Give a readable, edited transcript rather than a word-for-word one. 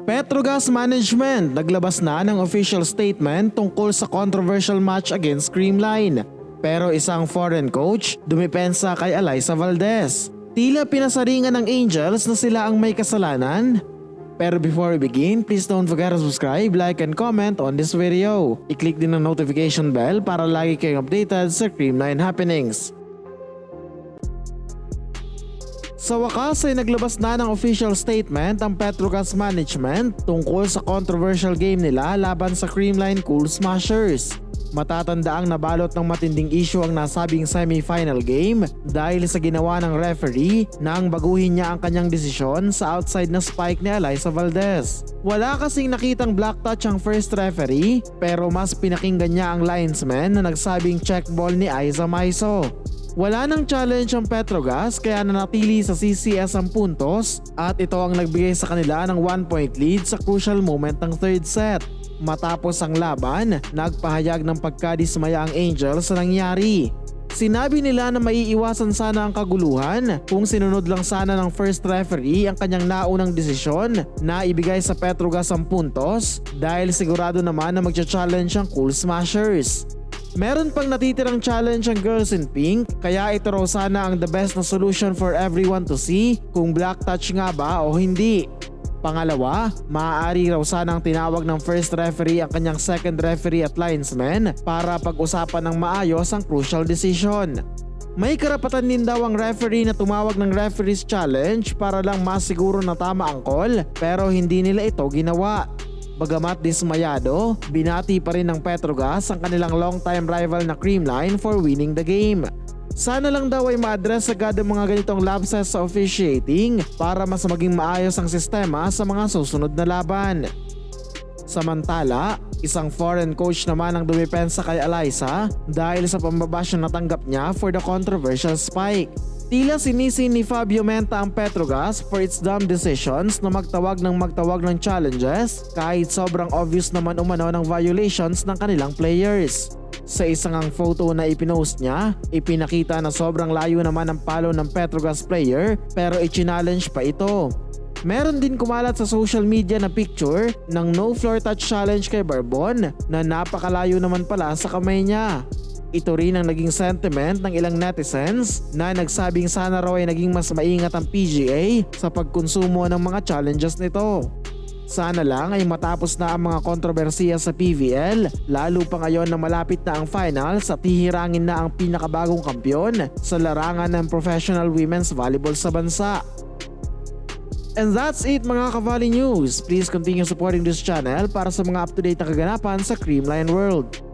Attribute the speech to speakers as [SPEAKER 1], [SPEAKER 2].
[SPEAKER 1] Petrogas Management naglabas na ng official statement tungkol sa controversial match against Creamline. Pero isang foreign coach dumipensa kay Alyssa Valdez. Tila pinasaringan ng Angels na sila ang may kasalanan. Pero before we begin, please don't forget to subscribe, like, and comment on this video. I-click din ang notification bell para lagi kayong updated sa Creamline happenings. Sa wakas ay naglabas na ng official statement ang Petrogas Management tungkol sa controversial game nila laban sa Creamline Cool Smashers. Matatandaang nabalot ng matinding issue ang nasabing semi-final game dahil sa ginawa ng referee nang baguhin niya ang kanyang desisyon sa outside na spike ni Alyssa Valdez. Wala kasing nakitang black touch ang first referee pero mas pinakinggan niya ang linesman na nagsabing check ball ni Aiza Maiso. Wala nang challenge ang Petrogas kaya nanatili sa CCS ang puntos at ito ang nagbigay sa kanila ng 1-point lead sa crucial moment ng third set. Matapos ang laban, nagpahayag ng pagkadismaya ang Angels sa nangyari. Sinabi nila na maiiwasan sana ang kaguluhan kung sinunod lang sana ng first referee ang kanyang naunang desisyon na ibigay sa Petrogas ang puntos dahil sigurado naman na magcha-challenge ang Cool Smashers. Meron pang natitirang challenge ang Girls in Pink kaya ito raw sana ang the best na solution for everyone to see kung black touch nga ba o hindi. Pangalawa, maaari raw sanang tinawag ng first referee ang kanyang second referee at linesman para pag-usapan ng maayos ang crucial decision. May karapatan din daw ang referee na tumawag ng referee's challenge para lang masiguro na tama ang call pero hindi nila ito ginawa. Bagamat dismayado, binati pa rin ng Petrogas ang kanilang long-time rival na Creamline for winning the game. Sana lang daw ay ma-address agad ang mga ganitong lapses sa officiating para mas maging maayos ang sistema sa mga susunod na laban. Samantala, isang foreign coach naman ang dumipensa kay Alyssa dahil sa pambabash na natanggap niya for the controversial spike. Tila sinisi ni Fabio Menta ang Petrogas for its dumb decisions na magtawag ng challenges kahit sobrang obvious naman umano ng violations ng kanilang players. Sa isang photo na ipinost niya, ipinakita na sobrang layo naman ang palo ng Petrogas player pero i-challenge pa ito. Meron din kumalat sa social media na picture ng no floor touch challenge kay Barbon na napakalayo naman pala sa kamay niya. Ito rin ang naging sentiment ng ilang netizens na nagsabing sana raw ay naging mas maingat ang PGA sa pagkonsumo ng mga challenges nito. Sana lang ay matapos na ang mga kontrobersiya sa PVL, lalo pa ngayon na malapit na ang finals at hihirangin na ang pinakabagong kampyon sa larangan ng professional women's volleyball sa bansa. And that's it mga Kavali News. Please continue supporting this channel para sa mga up-to-date na kaganapan sa Creamline World.